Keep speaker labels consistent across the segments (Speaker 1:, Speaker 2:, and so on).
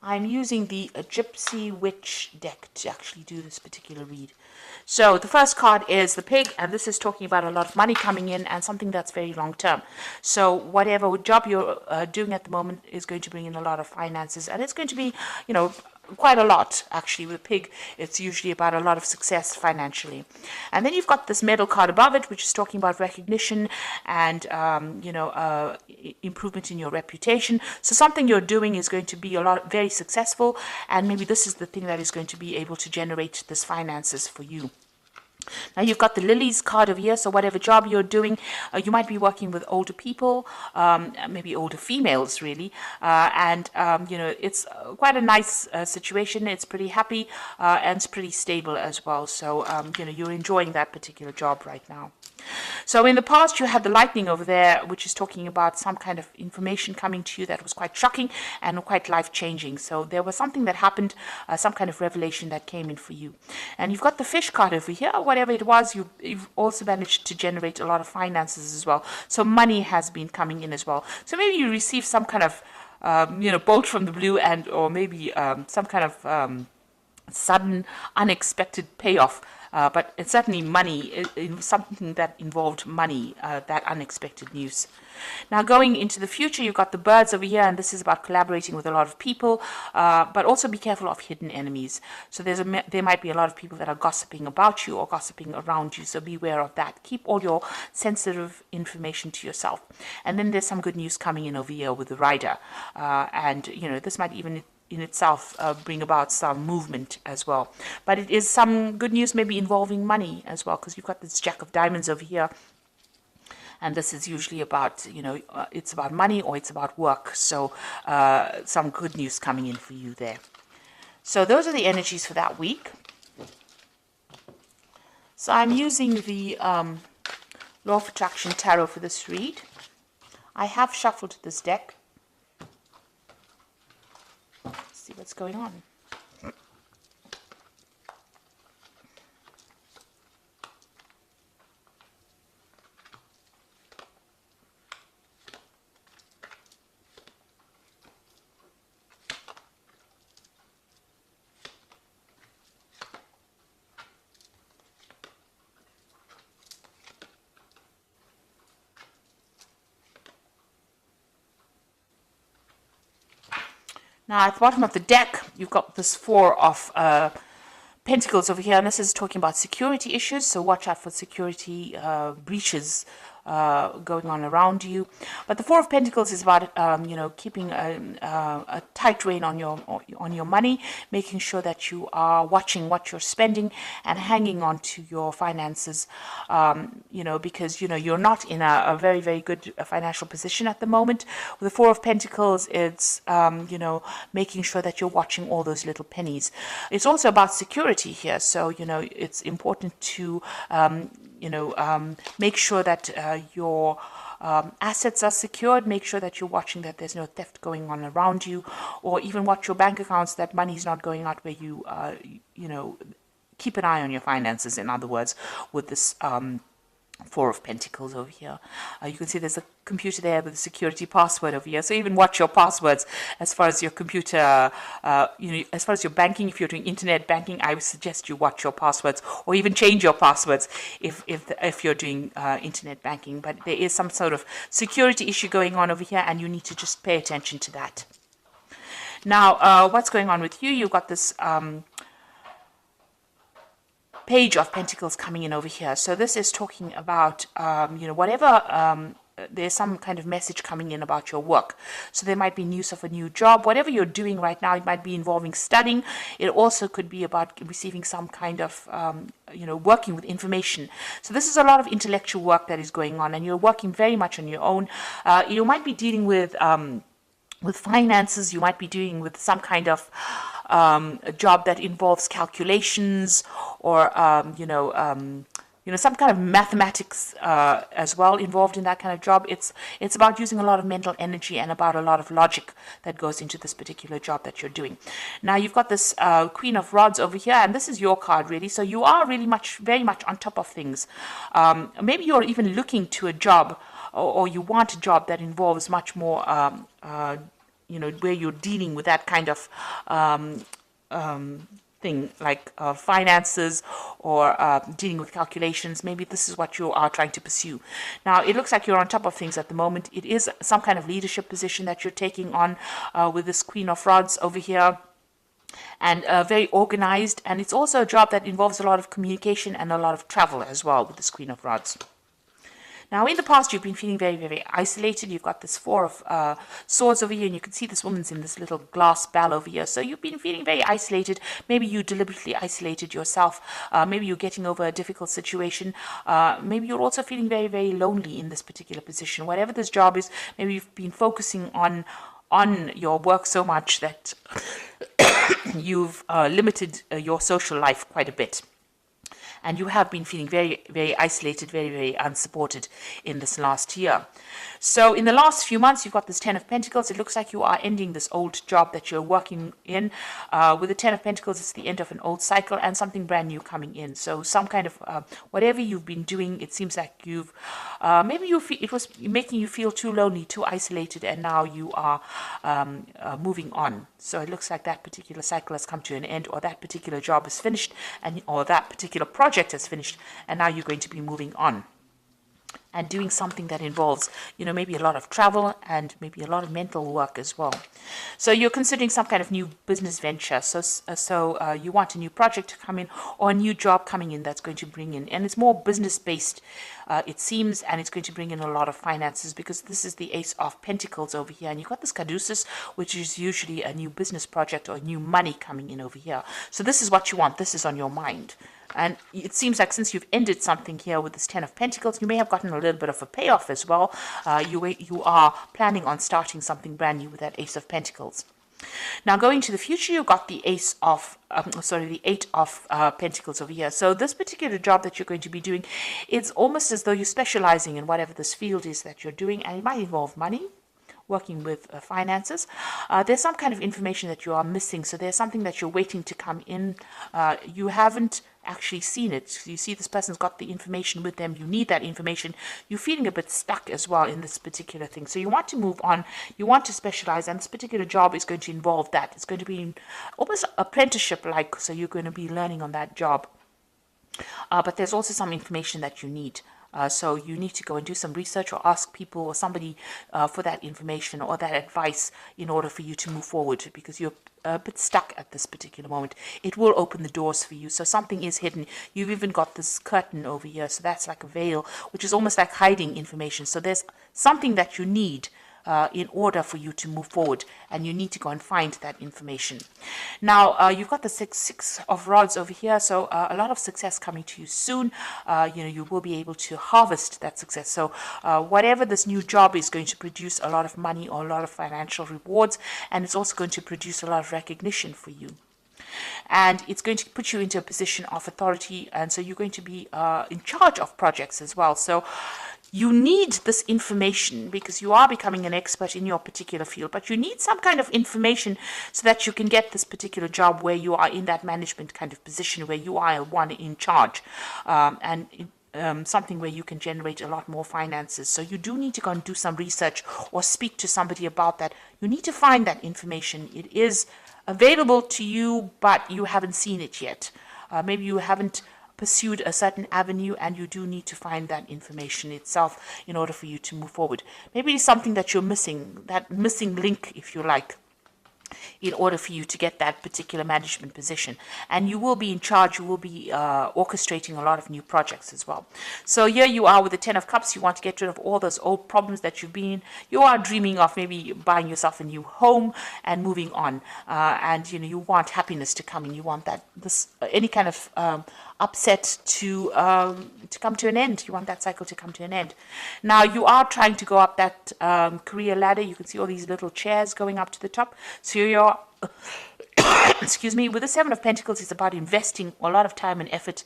Speaker 1: I'm using the Gypsy Witch deck to actually do this particular read. So the first card is the pig, and this is talking about a lot of money coming in and something that's very long term. So whatever job you're doing at the moment is going to bring in a lot of finances, and it's going to be, quite a lot actually. With a pig, it's usually about a lot of success financially. And then you've got this medal card above it, which is talking about recognition and improvement in your reputation. So something you're doing is going to be very successful, and maybe this is the thing that is going to be able to generate this finances for you. Now you've got the lilies card over here, so whatever job you're doing, you might be working with older people, maybe older females really, and it's quite a nice situation. It's pretty happy and it's pretty stable as well, so you're enjoying that particular job right now. So in the past, you had the lightning over there, which is talking about some kind of information coming to you that was quite shocking and quite life-changing. So there was something that happened, some kind of revelation that came in for you. And you've got the fish card over here. Whatever it was, you've also managed to generate a lot of finances as well. So money has been coming in as well. So maybe you received some kind of, bolt from the blue, or maybe some kind of sudden, unexpected payoff. But it's certainly money, something that involved money, that unexpected news. Now going into the future, you've got the birds over here, and this is about collaborating with a lot of people, but also be careful of hidden enemies. So there might be a lot of people that are gossiping about you or gossiping around you, so beware of that. Keep all your sensitive information to yourself. And then there's some good news coming in over here with the rider, and this might even in itself bring about some movement as well. But it is some good news maybe involving money as well, because you've got this Jack of Diamonds over here. And this is usually about, it's about money or it's about work. So some good news coming in for you there. So those are the energies for that week. So I'm using the Law of Attraction Tarot for this read. I have shuffled this deck. See what's going on. Now, at the bottom of the deck, you've got this Four of Pentacles over here, and this is talking about security issues, so watch out for security breaches going on around you. But the Four of Pentacles is about keeping a tight rein on your money, making sure that you are watching what you're spending and hanging on to your finances, because you're not in a very, very good financial position at the moment. With the Four of Pentacles, it's making sure that you're watching all those little pennies. It's also about security here, so it's important to make sure that your assets are secured. Make sure that you're watching that there's no theft going on around you, or even watch your bank accounts, that money's not going out where you, keep an eye on your finances, in other words, with this Four of Pentacles over here. You can see there's a computer there with a security password over here. So even watch your passwords as far as your computer, as far as your banking. If you're doing internet banking, I would suggest you watch your passwords, or even change your passwords if you're doing internet banking. But there is some sort of security issue going on over here, and you need to just pay attention to that. Now, what's going on with you? You've got this Page of Pentacles coming in over here. So this is talking about, whatever, there's some kind of message coming in about your work. So there might be news of a new job. Whatever you're doing right now, it might be involving studying. It also could be about receiving some kind of, working with information. So this is a lot of intellectual work that is going on, and you're working very much on your own. You might be dealing with finances. You might be dealing with some kind of a job that involves calculations, or some kind of mathematics as well involved in that kind of job. It's about using a lot of mental energy and about a lot of logic that goes into this particular job that you're doing. Now you've got this Queen of Rods over here, and this is your card really. So you are really very much on top of things. Maybe you're even looking to a job, or you want a job that involves much more where you're dealing with that kind of thing, like finances or dealing with calculations. Maybe this is what you are trying to pursue. Now, it looks like you're on top of things at the moment. It is some kind of leadership position that you're taking on with this Queen of Rods over here, and very organized. And it's also a job that involves a lot of communication and a lot of travel as well with this Queen of Rods. Now, in the past, you've been feeling very, very isolated. You've got this Four of Swords over here, and you can see this woman's in this little glass bell over here. So you've been feeling very isolated. Maybe you deliberately isolated yourself. Maybe you're getting over a difficult situation. Maybe you're also feeling very, very lonely in this particular position. Whatever this job is, maybe you've been focusing on your work so much that you've limited your social life quite a bit. And you have been feeling very, very isolated, very, very unsupported in this last year. So in the last few months, you've got this Ten of Pentacles. It looks like you are ending this old job that you're working in. With the Ten of Pentacles, it's the end of an old cycle and something brand new coming in. So some kind of, whatever you've been doing, it seems like you've, maybe it was making you feel too lonely, too isolated, and now you are moving on. So it looks like that particular cycle has come to an end, or that particular job is finished, or that particular project is finished, and now you're going to be moving on and doing something that involves, maybe a lot of travel and maybe a lot of mental work as well. So you're considering some kind of new business venture. So you want a new project to come in, or a new job coming in that's going to bring in, and it's more business based, it seems, and it's going to bring in a lot of finances, because this is the Ace of Pentacles over here, and you've got this Caduceus, which is usually a new business project or new money coming in over here. So this is what you want. This is on your mind. And it seems like since you've ended something here with this Ten of Pentacles, you may have gotten a little bit of a payoff as well. You are planning on starting something brand new with that Ace of Pentacles. Now, going to the future, you've got the Eight of Pentacles over here. So this particular job that you're going to be doing, it's almost as though you're specializing in whatever this field is that you're doing, and it might involve money, working with finances. There's some kind of information that you are missing. So there's something that you're waiting to come in. You haven't actually seen it. You see this person's got the information with them. You need that information. You're feeling a bit stuck as well in this particular thing. So you want to move on. You want to specialize, and this particular job is going to involve that. It's going to be almost apprenticeship-like. So you're going to be learning on that job. But there's also some information that you need. So you need to go and do some research, or ask people or somebody for that information or that advice in order for you to move forward, because you're a bit stuck at this particular moment. It will open the doors for you. So something is hidden. You've even got this curtain over here. So that's like a veil, which is almost like hiding information. So there's something that you need in order for you to move forward, and you need to go and find that information. Now, you've got the Six of Rods over here, so a lot of success coming to you soon. You will be able to harvest that success. So whatever this new job is going to produce a lot of money or a lot of financial rewards, and it's also going to produce a lot of recognition for you. And it's going to put you into a position of authority, and so you're going to be in charge of projects as well. So you need this information because you are becoming an expert in your particular field, but you need some kind of information so that you can get this particular job where you are in that management kind of position, where you are one in charge, something where you can generate a lot more finances. So you do need to go and do some research or speak to somebody about that. You need to find that information. It is available to you, but you haven't seen it yet. Maybe you haven't pursued a certain avenue, and you do need to find that information itself in order for you to move forward. Maybe it's something that you're missing, that missing link, if you like, in order for you to get that particular management position. And you will be in charge, you will be orchestrating a lot of new projects as well. So here you are with the Ten of Cups. You want to get rid of all those old problems that you've been in. You are dreaming of maybe buying yourself a new home and moving on. And you want happiness to come in. You want any kind of upset to come to an end. You want that cycle to come to an end. Now you are trying to go up that career ladder. You can see all these little chairs going up to the top. So you're excuse me, with the Seven of Pentacles, it's about investing a lot of time and effort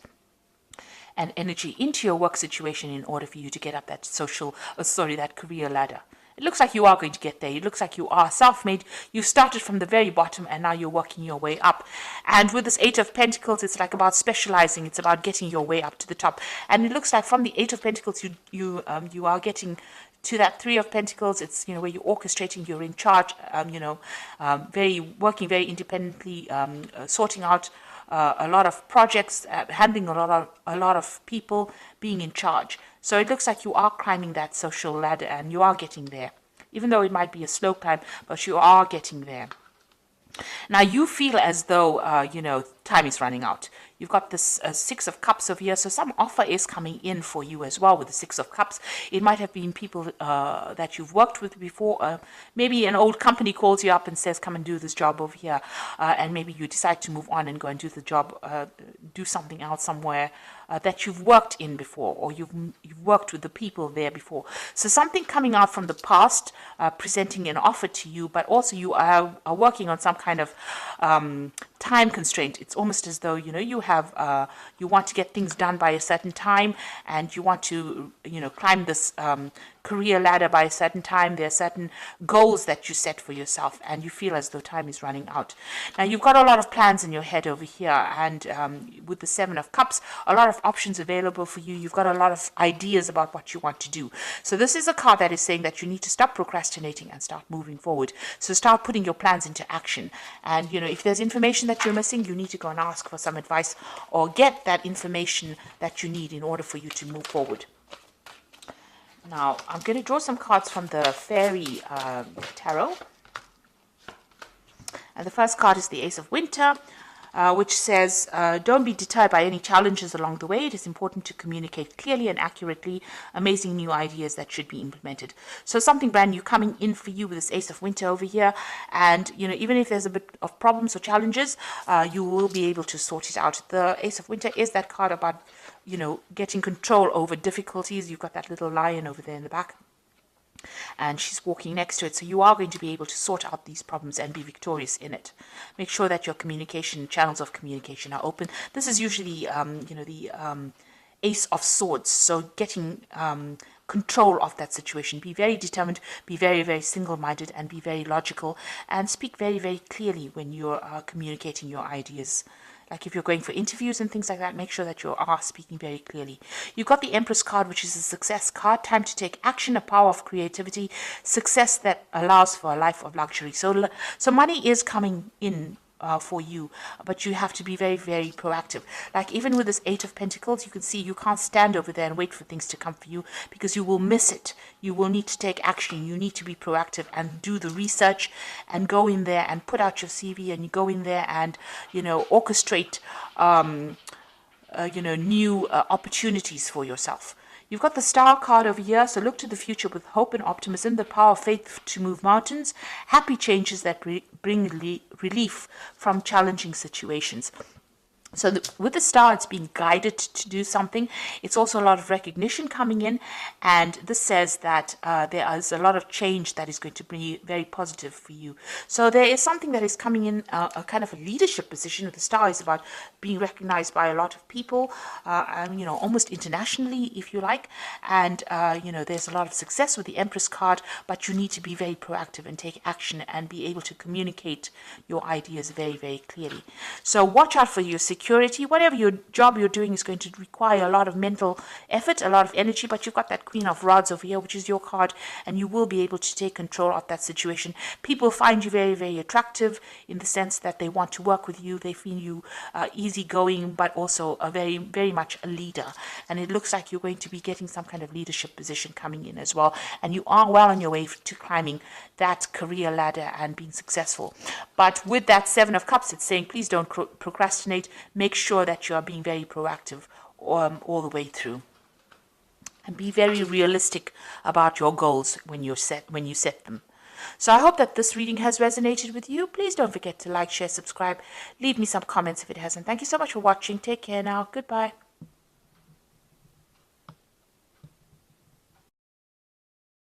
Speaker 1: and energy into your work situation in order for you to get up that that career ladder. It looks like you are going to get there. It looks like you are self-made. You started from the very bottom, and now you're working your way up. And with this Eight of Pentacles, it's like about specializing. It's about getting your way up to the top. And it looks like from the Eight of Pentacles, you are getting to that Three of Pentacles. It's, you know, where you're orchestrating, you're in charge, working very independently, sorting out a lot of projects, handling a lot of people, being in charge. So it looks like you are climbing that social ladder, and you are getting there. Even though it might be a slow climb, but you are getting there. Now you feel as though, time is running out. You've got this Six of Cups over here, so some offer is coming in for you as well with the Six of Cups. It might have been people that you've worked with before. Maybe an old company calls you up and says, come and do this job over here. And maybe you decide to move on and go and do the job, do something else somewhere that you've worked in before, or you've worked with the people there before. So something coming out from the past, presenting an offer to you, but also you are working on some kind of time constraint. It's almost as though, you have, you want to get things done by a certain time, and you want to, climb this career ladder by a certain time. There are certain goals that you set for yourself, and you feel as though time is running out. Now, you've got a lot of plans in your head over here, and with the Seven of Cups, a lot of options available for you. You've got a lot of ideas about what you want to do. So this is a card that is saying that you need to stop procrastinating and start moving forward. So start putting your plans into action. And, if there's information that you're missing, you need to go and ask for some advice or get that information that you need in order for you to move forward. Now, I'm going to draw some cards from the Fairy Tarot. And the first card is the Ace of Winter, which says, don't be deterred by any challenges along the way. It is important to communicate clearly and accurately amazing new ideas that should be implemented. So something brand new coming in for you with this Ace of Winter over here. And, even if there's a bit of problems or challenges, you will be able to sort it out. The Ace of Winter is that card about, getting control over difficulties. You've got that little lion over there in the back, and she's walking next to it. So you are going to be able to sort out these problems and be victorious in it. Make sure that your channels of communication are open. This is usually, the Ace of Swords. So getting control of that situation. Be very determined, be very, very single-minded, and be very logical, and speak very, very clearly when you're communicating your ideas. Like if you're going for interviews and things like that, make sure that you are speaking very clearly. You've got the Empress card, which is a success card. Time to take action, a power of creativity, success that allows for a life of luxury. So money is coming in for you, but you have to be very, very proactive. Like even with this Eight of Pentacles, you can see you can't stand over there and wait for things to come for you, because you will miss it. You will need to take action. You need to be proactive and do the research and go in there and put out your CV, and you go in there and, orchestrate, new opportunities for yourself. You've got the Star card over here, so look to the future with hope and optimism, the power of faith to move mountains, happy changes that bring relief from challenging situations. So with the Star, it's being guided to do something. It's also a lot of recognition coming in, and this says that there is a lot of change that is going to be very positive for you. So there is something that is coming in, a kind of a leadership position. With the Star is about being recognized by a lot of people, almost internationally, if you like. And, there's a lot of success with the Empress card, but you need to be very proactive and take action and be able to communicate your ideas very, very clearly. So watch out for your security. Whatever your job you're doing is going to require a lot of mental effort, a lot of energy, but you've got that Queen of Rods over here, which is your card, and you will be able to take control of that situation. People find you very, very attractive in the sense that they want to work with you. They feel you easygoing, but also a very, very much a leader. And it looks like you're going to be getting some kind of leadership position coming in as well. And you are well on your way to climbing that career ladder and being successful. But with that Seven of Cups, it's saying, please don't procrastinate. Make sure that you are being very proactive all the way through, and be very realistic about your goals when you set them. So I hope that this reading has resonated with you. Please don't forget to like, share, subscribe. Leave me some comments if it hasn't. Thank you so much for watching. Take care now. Goodbye.